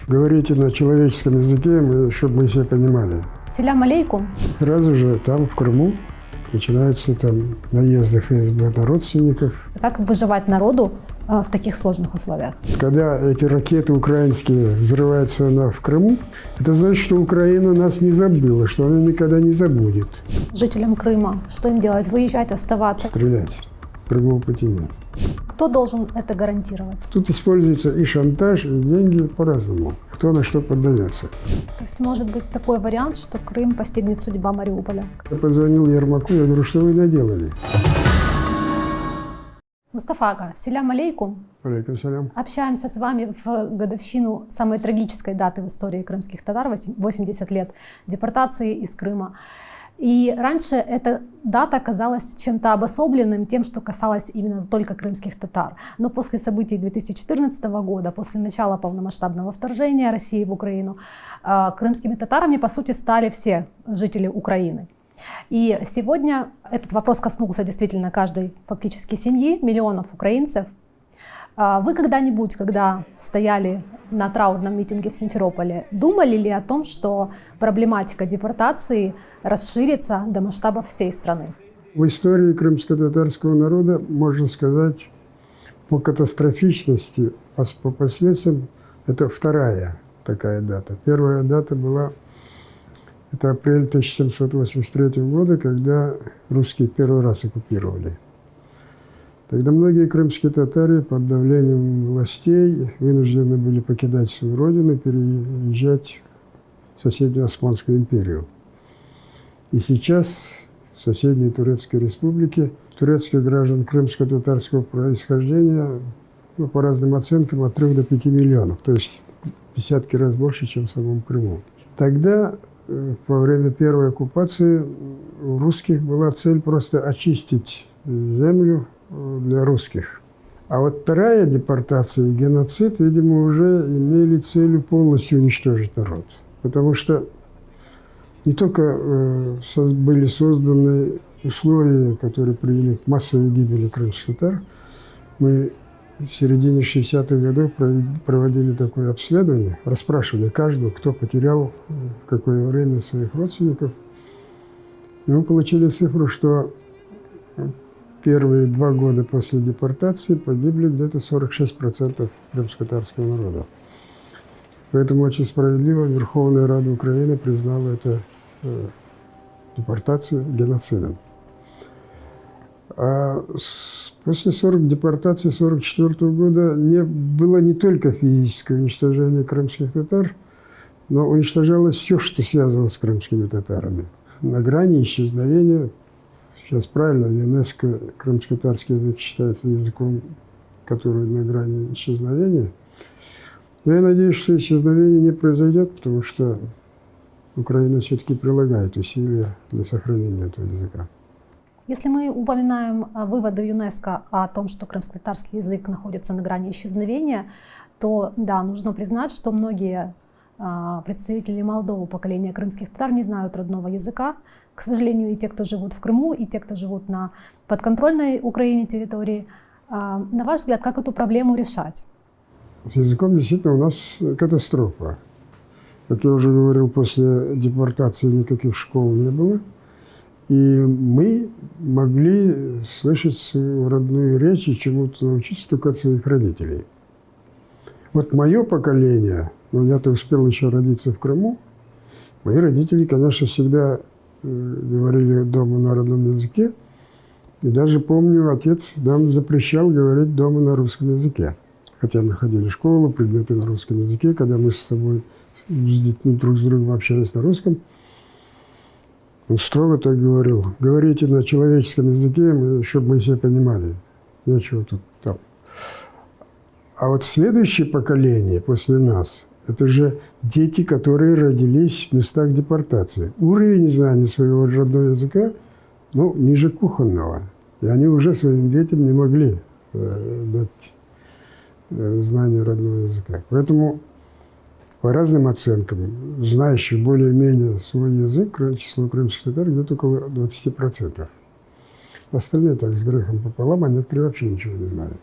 Говорите на человеческом языке, чтобы мы все понимали. Селям алейкум. Сразу же там, в Крыму, начинаются там наезды ФСБ на родственников. Как выживать народу в таких сложных условиях? Когда эти ракеты украинские взрываются в Крыму, это значит, что Украина нас не забыла, что она никогда не забудет. Жителям Крыма, что им делать? Выезжать, оставаться? Стрелять. Другого пути нет. Кто должен это гарантировать? Тут используется и шантаж, и деньги по-разному. Кто на что поддается. То есть может быть такой вариант, что Крым постигнет судьба Мариуполя? Я позвонил Ермаку, я говорю, что вы наделали? Мустафа ага, селям алейкум. Алейкум салям. Общаемся с вами в годовщину самой трагической даты в истории крымских татар, 80 лет депортации из Крыма. И раньше эта дата казалась чем-то обособленным, тем, что касалось именно только крымских татар. Но после событий 2014 года, после начала полномасштабного вторжения России в Украину, крымскими татарами, по сути, стали все жители Украины. И сегодня этот вопрос коснулся действительно каждой фактически семьи, миллионов украинцев. Вы когда-нибудь, когда стояли на траурном митинге в Симферополе, думали ли о том, что проблематика депортации расширится до масштабов всей страны? В истории крымско-татарского народа, можно сказать, по катастрофичности, по последствиям, это вторая такая дата. Первая дата была, это апрель 1783 года, когда русские первый раз оккупировали. Тогда многие крымские татары под давлением властей вынуждены были покидать свою родину и переезжать в соседнюю Османскую империю. И сейчас в соседней Турецкой республике турецких граждан крымско-татарского происхождения, по разным оценкам, от 3 до 5 миллионов, то есть в десятки раз больше, чем в самом Крыму. Тогда, во время первой оккупации, у русских была цель просто очистить землю для русских. А вот вторая депортация и геноцид, видимо, уже имели целью полностью уничтожить народ. Потому что не только были созданы условия, которые привели к массовой гибели крымских татар. Мы в середине 60-х годов проводили такое обследование, расспрашивали каждого, кто потерял в какое время своих родственников. И мы получили цифру, что первые 2 года после депортации погибли где-то 46% крымско-татарского народа. Поэтому очень справедливо Верховная Рада Украины признала эту депортацию геноцидом. А после депортации 1944 года было не только физическое уничтожение крымских татар, но уничтожалось все, что связано с крымскими татарами. На грани исчезновения. Сейчас правильно, в ЮНЕСКО крымско-татарский язык считается языком, который на грани исчезновения. Но я надеюсь, что исчезновение не произойдет, потому что Украина все-таки прилагает усилия для сохранения этого языка. Если мы упоминаем выводы ЮНЕСКО о том, что крымско-татарский язык находится на грани исчезновения, то да, нужно признать, что многие представители молодого поколения крымских татар не знают родного языка. К сожалению, и те, кто живут в Крыму, и те, кто живут на подконтрольной Украине территории. На ваш взгляд, как эту проблему решать? С языком действительно у нас катастрофа. Как я уже говорил, после депортации никаких школ не было. И мы могли слышать свою родную речь и чему-то научиться только от своих родителей. Вот мое поколение, я-то успел еще родиться в Крыму, мои родители, конечно, всегда говорили дома на родном языке. И даже помню, отец нам запрещал говорить дома на русском языке. Хотя мы ходили в школу, предметы на русском языке, когда мы с тобой, с детьми друг с другом общались на русском. Он строго так говорил: говорите на человеческом языке, чтобы мы все понимали. Нечего тут там. А вот следующее поколение после нас, это же дети, которые родились в местах депортации. Уровень знания своего родного языка, ниже кухонного. И они уже своим детям не могли дать знание родного языка. Поэтому, по разным оценкам, знающих более-менее свой язык, число крымских татар где-то около 20%. Остальные так с грехом пополам, а некоторые вообще ничего не знают.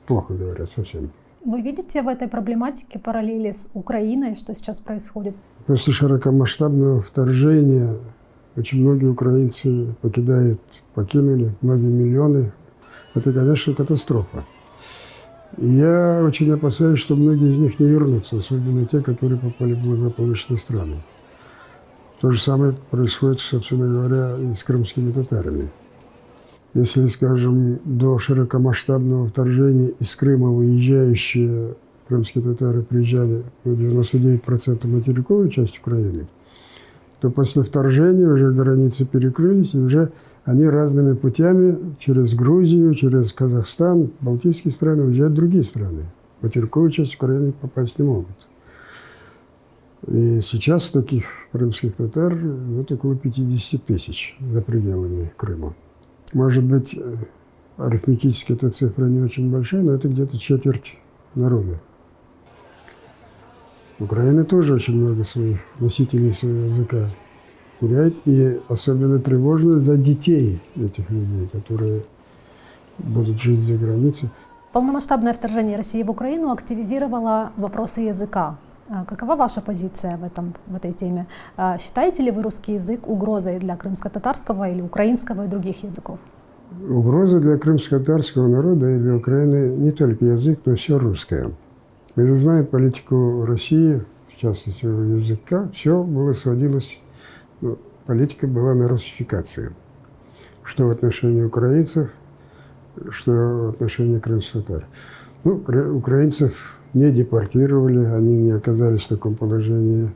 Плохо говорят совсем. Вы видите в этой проблематике параллели с Украиной, что сейчас происходит? После широкомасштабного вторжения очень многие украинцы покинули, многие миллионы. Это, конечно, катастрофа. И я очень опасаюсь, что многие из них не вернутся, особенно те, которые попали в благополучные страны. То же самое происходит, собственно говоря, и с крымскими татарами. Если, скажем, до широкомасштабного вторжения из Крыма выезжающие крымские татары приезжали 99% в материковую часть Украины, то после вторжения уже границы перекрылись, и уже они разными путями через Грузию, через Казахстан, Балтийские страны уезжают в другие страны. В материковую часть Украины попасть не могут. И сейчас таких крымских татар около 50 тысяч за пределами Крыма. Может быть, арифметически эта цифра не очень большая, но это где-то четверть народа. Украина тоже очень много своих носителей своего языка теряет, и особенно тревожно за детей этих людей, которые будут жить за границей. Полномасштабное вторжение России в Украину активизировало вопросы языка. Какова ваша позиция в этой теме? Считаете ли вы русский язык угрозой для крымско-татарского или украинского и других языков? Угроза для крымско-татарского народа и для Украины не только язык, но и все русское. Мы же знаем политику России, в частности языка, все было сводилось, политика была на русификацию. Что в отношении украинцев, что в отношении крымских татар. Украинцев не депортировали, они не оказались в таком положении,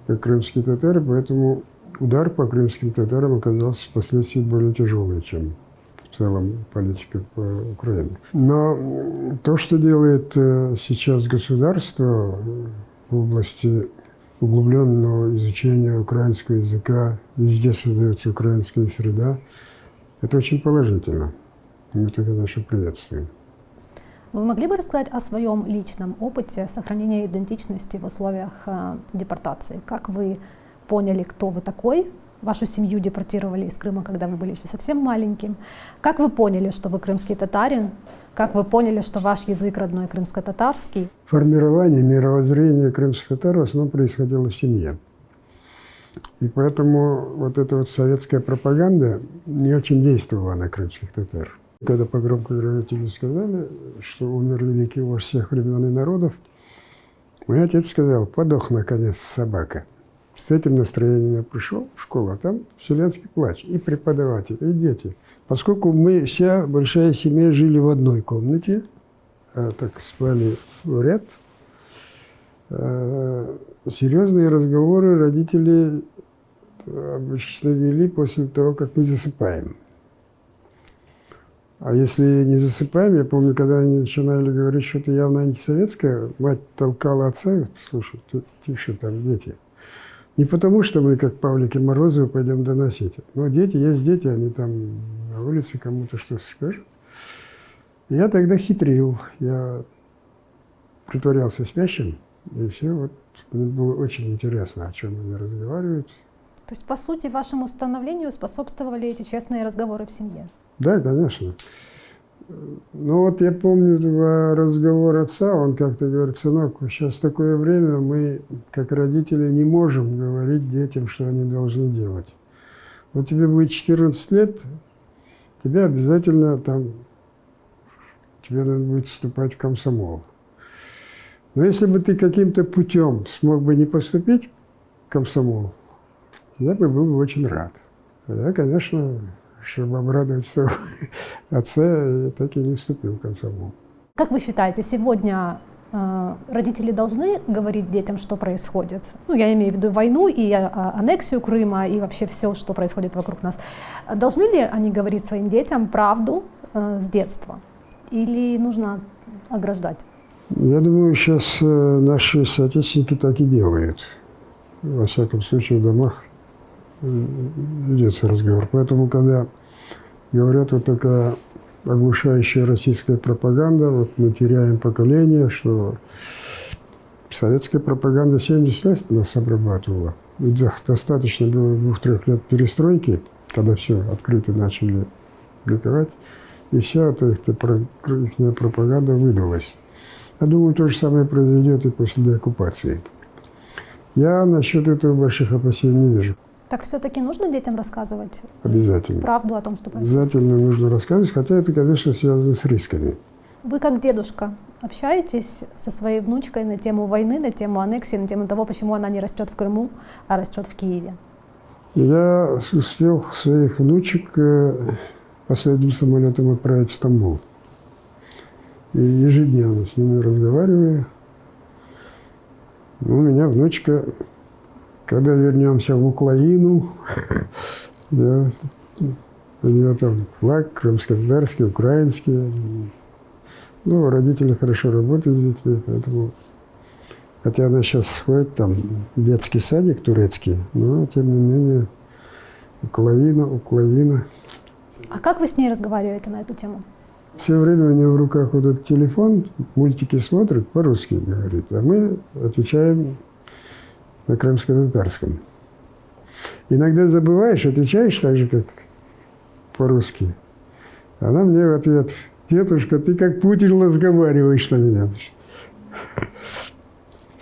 как крымские татары, поэтому удар по крымским татарам оказался впоследствии более тяжелый, чем в целом политика по Украине. Но то, что делает сейчас государство в области углубленного изучения украинского языка, везде создается украинская среда, это очень положительно. Мы это, конечно, приветствуем. Вы могли бы рассказать о своем личном опыте сохранения идентичности в условиях депортации? Как вы поняли, кто вы такой? Вашу семью депортировали из Крыма, когда вы были еще совсем маленьким. Как вы поняли, что вы крымский татарин? Как вы поняли, что ваш язык родной крымско-татарский? Формирование мировоззрения крымских татар в основном происходило в семье. И поэтому вот эта вот советская пропаганда не очень действовала на крымских татар. Когда по громкоговорителю сказали, что умер великий вождь всех времен и народов, мой отец сказал: подох наконец собака. С этим настроением я пришел в школу, а там вселенский плач. И преподаватели, и дети. Поскольку мы вся большая семья жили в одной комнате, так спали в ряд, серьезные разговоры родители обычно вели после того, как мы засыпаем. А если не засыпаем, я помню, когда они начинали говорить что-то явно антисоветское, мать толкала отца: слушай, тише там, дети. Не потому, что мы, как Павлики Морозовы, пойдем доносить. Но дети, есть дети, они там на улице кому-то что-то скажут. И я тогда хитрил. Я притворялся спящим, и все. Вот мне было очень интересно, о чем они разговаривают. То есть, по сути, вашему становлению способствовали эти честные разговоры в семье? Да, конечно. Ну вот я помню разговор отца, он как-то говорит: сынок, сейчас такое время, мы, как родители, не можем говорить детям, что они должны делать. Вот тебе будет 14 лет, тебе обязательно тебе надо будет вступать в комсомол. Но если бы ты каким-то путем смог бы не поступить в комсомол, я бы был очень рад. Я, конечно, чтобы обрадовать своего отца, я так и не вступил в комсомол. Как вы считаете, сегодня родители должны говорить детям, что происходит? Ну, я имею в виду войну и аннексию Крыма, и вообще все, что происходит вокруг нас. Должны ли они говорить своим детям правду с детства? Или нужно ограждать? Я думаю, сейчас наши соотечественники так и делают. Во всяком случае, в домах ведется разговор. Поэтому, когда говорят, вот такая оглушающая российская пропаганда, вот мы теряем поколение, что советская пропаганда 70 лет нас обрабатывала. Достаточно было 2-3 лет перестройки, когда все открыто начали публиковать, и вся эта их пропаганда выдалась. Я думаю, то же самое произойдет и после деоккупации. Я насчет этого больших опасений не вижу. Так все-таки нужно детям рассказывать Обязательно. правду о том, что происходит? Обязательно нужно рассказывать, хотя это, конечно, связано с рисками. Вы как дедушка общаетесь со своей внучкой на тему войны, на тему аннексии, на тему того, почему она не растет в Крыму, а растет в Киеве? Я успел своих внучек последним самолетом отправить в Стамбул. И ежедневно с ними разговариваю. У меня внучка, когда вернемся в Украину, у нее там флаг крымско-татарский, украинский. Ну, родители хорошо работают с детьми, поэтому... Хотя она сейчас ходит там в детский садик турецкий, но тем не менее Украина. А как вы с ней разговариваете на эту тему? Все время у нее в руках вот этот телефон, мультики смотрит, по-русски говорит, а мы отвечаем на крымско-татарском. Иногда забываешь, отвечаешь так же, как по-русски. Она мне в ответ: дедушка, ты как Путин разговариваешь на меня.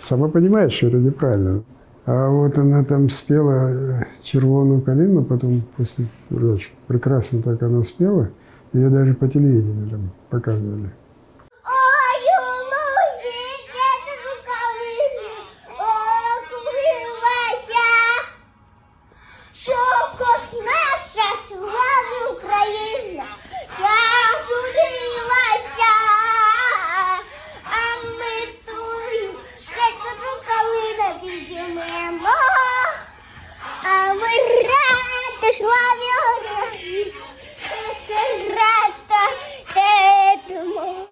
Сама понимает, что это неправильно. А вот она там спела «Червоную калину», потом после прекрасно так она спела, ее даже по телевидению там показывали.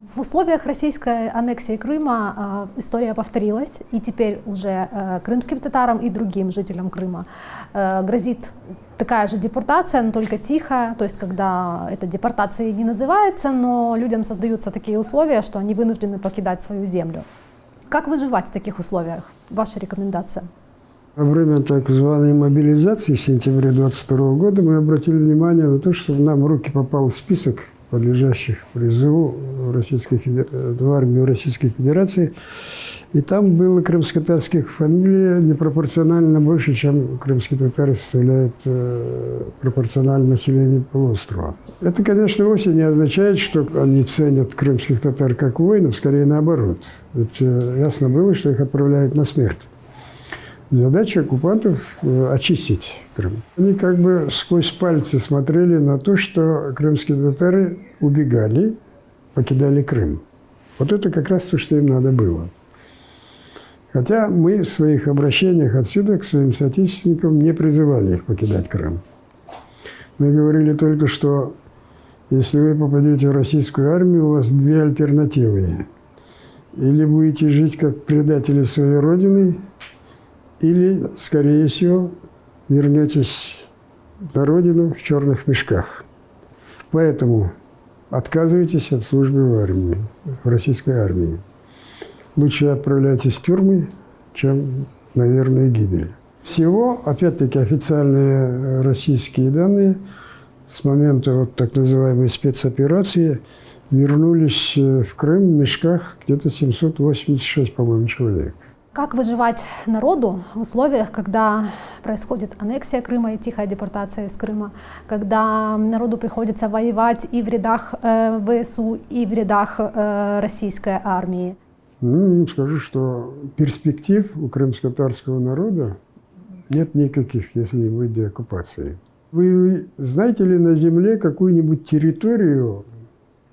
В условиях российской аннексии Крыма история повторилась, и теперь уже крымским татарам и другим жителям Крыма грозит такая же депортация, но только тихая, то есть когда это депортацией не называется, но людям создаются такие условия, что они вынуждены покидать свою землю. Как выживать в таких условиях? Ваша рекомендация? Во время так называемой мобилизации в сентябре 2022 года мы обратили внимание на то, что нам в руки попал список подлежащих призыву в армию Российской Федерации. И там было крымско-татарских фамилий непропорционально больше, чем крымские татары составляют пропорционально населению полуострова. Это, конечно, вовсе не означает, что они ценят крымских татар как воинов, скорее наоборот. Ведь ясно было, что их отправляют на смерть. Задача оккупантов – очистить Крым. Они как бы сквозь пальцы смотрели на то, что крымские татары убегали, покидали Крым. Вот это как раз то, что им надо было. Хотя мы в своих обращениях отсюда к своим соотечественникам не призывали их покидать Крым. Мы говорили только, что если вы попадете в российскую армию, у вас две альтернативы. Или будете жить как предатели своей родины, или, скорее всего, вернетесь на родину в черных мешках. Поэтому отказывайтесь от службы в армии, в российской армии. Лучше отправляйтесь в тюрьмы, чем на верную гибель. Всего, опять-таки, официальные российские данные с момента вот так называемой спецоперации вернулись в Крым в мешках где-то 786, по-моему, человек. Как выживать народу в условиях, когда происходит аннексия Крыма и тихая депортация из Крыма, когда народу приходится воевать и в рядах ВСУ, и в рядах российской армии? Ну, скажу, что перспектив у крымско-татарского народа нет никаких, если не будет деоккупации. Вы знаете ли на земле какую-нибудь территорию,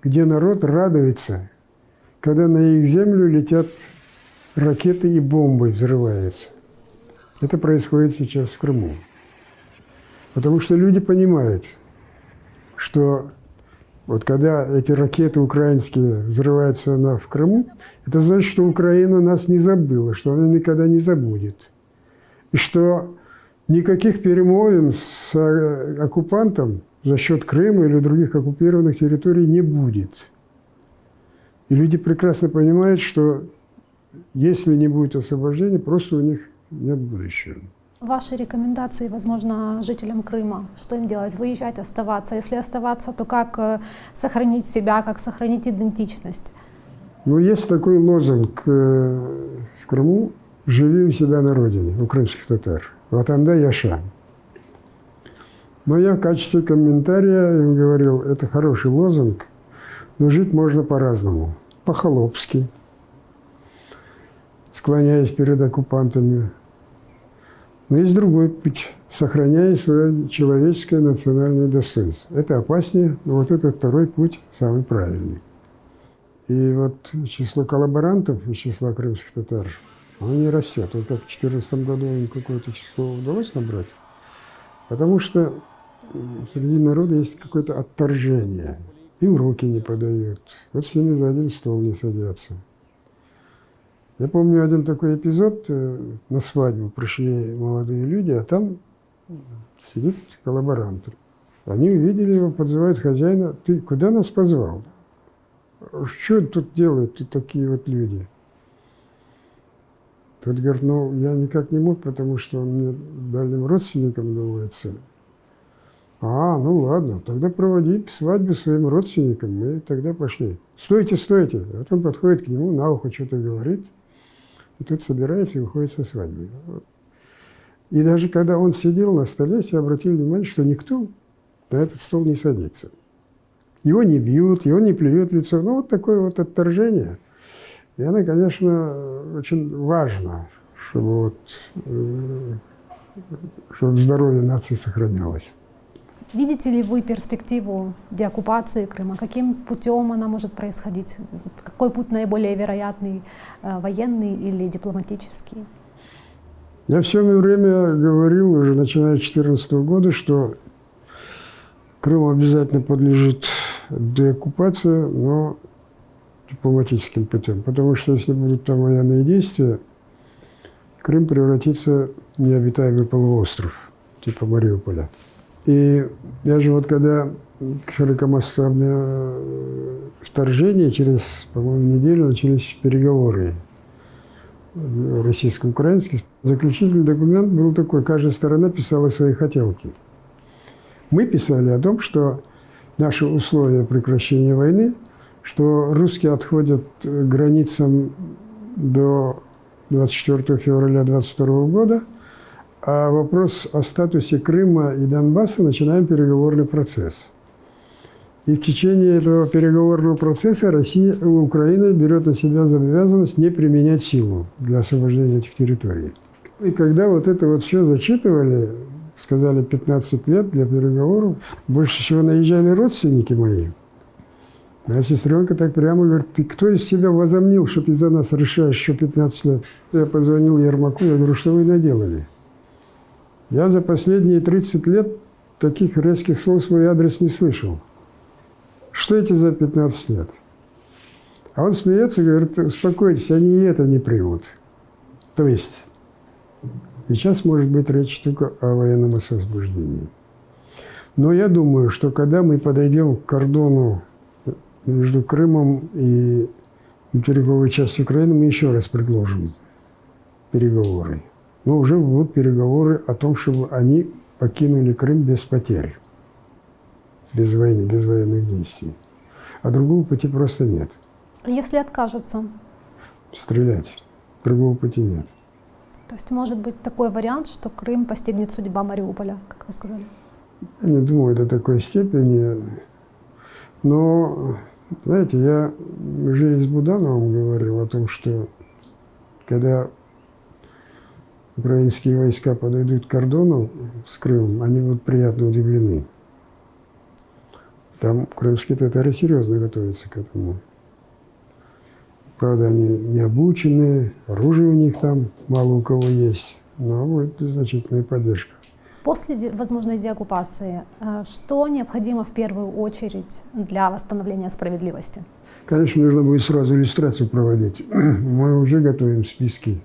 где народ радуется, когда на их землю летят ракеты и бомбы взрываются? Это происходит сейчас в Крыму. Потому что люди понимают, что вот когда эти ракеты украинские взрываются в Крыму, это значит, что Украина нас не забыла, что она никогда не забудет. И что никаких перемовин с оккупантом за счет Крыма или других оккупированных территорий не будет. И люди прекрасно понимают, что если не будет освобождения, просто у них нет будущего. Ваши рекомендации, возможно, жителям Крыма? Что им делать? Выезжать, оставаться? Если оставаться, то как сохранить себя, как сохранить идентичность? Ну, есть такой лозунг в Крыму: «Живи у себя на родине», у крымских татар. «Ватанда яша». Но я в качестве комментария им говорил: это хороший лозунг, но жить можно по-разному. По-холопски, склоняясь перед оккупантами. Но есть другой путь, сохраняя свое человеческое национальное достоинство. Это опаснее, но вот этот второй путь самый правильный. И вот число коллаборантов из числа крымских татар, оно не растет. Вот как в 2014 году им какое-то число удалось набрать, потому что среди народа есть какое-то отторжение. Им руки не подают, вот с ними за один стол не садятся. Я помню один такой эпизод: на свадьбу пришли молодые люди, а там сидит коллаборант. Они увидели его, подзывают хозяина: «Ты куда нас позвал? Что тут делают тут такие вот люди?» Тот говорит: ну, я никак не мог, потому что он мне дальним родственником думается. А, ну ладно, тогда проводи свадьбу своим родственникам. Мы тогда пошли. Стойте, стойте. Вот он подходит к нему, на ухо что-то говорит, и тут собирается и уходит со свадьбы. И даже когда он сидел на столе, все обратили внимание, что никто на этот стол не садится. Его не бьют, его не плюют в лицо. Ну, вот такое вот отторжение. И оно, конечно, очень важно, чтобы здоровье нации сохранялось. Видите ли вы перспективу деоккупации Крыма? Каким путем она может происходить? Какой путь наиболее вероятный, военный или дипломатический? Я все время говорил, уже начиная с 2014 года, что Крым обязательно подлежит деоккупации, но дипломатическим путем. Потому что если будут там военные действия, Крым превратится в необитаемый полуостров, типа Мариуполя. И даже вот когда широкомасштабное вторжение, через, по-моему, неделю начались переговоры российско-украинские, заключительный документ был такой: каждая сторона писала свои хотелки. Мы писали о том, что наши условия прекращения войны, что русские отходят к границам до 24 февраля 2022 года, а вопрос о статусе Крыма и Донбасса начинаем переговорный процесс. И в течение этого переговорного процесса Украина берет на себя обязанность не применять силу для освобождения этих территорий. И когда вот это вот все зачитывали, сказали 15 лет для переговоров, больше всего наезжали родственники мои. Моя сестренка так прямо говорит: ты кто из себя возомнил, что ты за нас решаешь еще 15 лет? Я позвонил Ермаку, я говорю: что вы наделали? Я за последние 30 лет таких резких слов в свой адрес не слышал. Что эти за 15 лет? А он смеется и говорит: успокойтесь, они и это не примут. То есть сейчас может быть речь только о военном освобождении. Но я думаю, что когда мы подойдем к кордону между Крымом и материковой частью Украины, мы еще раз предложим переговоры. Но уже будут переговоры о том, чтобы они покинули Крым без потерь, без войны, без военных действий. А другого пути просто нет. Если откажутся? Стрелять. Другого пути нет. То есть может быть такой вариант, что Крым постигнет судьба Мариуполя, как вы сказали? Я не думаю до такой степени. Но, знаете, я уже и с Будановым говорил о том, что когда украинские войска подойдут к кордону с Крымом, они будут приятно удивлены. Там крымские татары серьезно готовятся к этому. Правда, они не обучены, оружие у них там мало у кого есть, но будет значительная поддержка. После возможной деоккупации, что необходимо в первую очередь для восстановления справедливости? Конечно, нужно будет сразу иллюстрацию проводить. Мы уже готовим списки,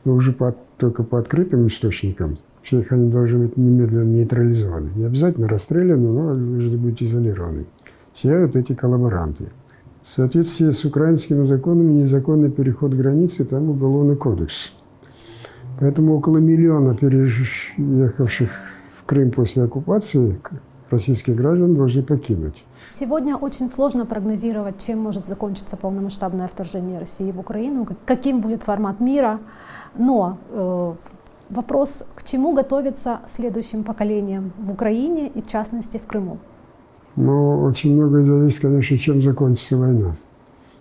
но уже только по открытым источникам. Все их они должны быть немедленно нейтрализованы. Не обязательно расстреляны, но должны быть изолированы. Все вот эти коллаборанты. В соответствии с украинскими законами незаконный переход границы, там уголовный кодекс. Поэтому около 1 миллиона переехавших в Крым после оккупации российских граждан должны покинуть. Сегодня очень сложно прогнозировать, чем может закончиться полномасштабное вторжение России в Украину, каким будет формат мира. Но вопрос, к чему готовиться следующим поколениям в Украине и в частности в Крыму? Но очень многое зависит, конечно, чем закончится война.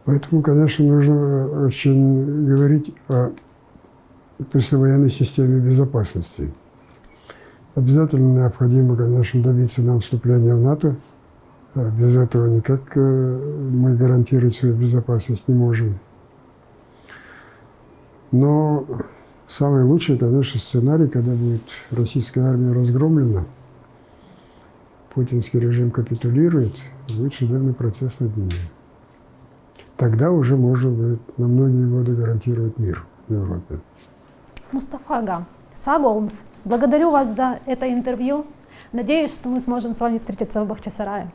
Поэтому, конечно, нужно очень говорить о послевоенной системе безопасности. Обязательно необходимо, конечно, добиться нам вступления в НАТО. Без этого никак мы гарантировать свою безопасность не можем. Но самый лучший, конечно, сценарий, когда будет российская армия разгромлена, путинский режим капитулирует, будет судебный процесс над ними. Тогда уже можно будет на многие годы гарантировать мир в Европе. Мустафа Ага, Саг Олмс, благодарю вас за это интервью. Надеюсь, что мы сможем с вами встретиться в Бахчисарае.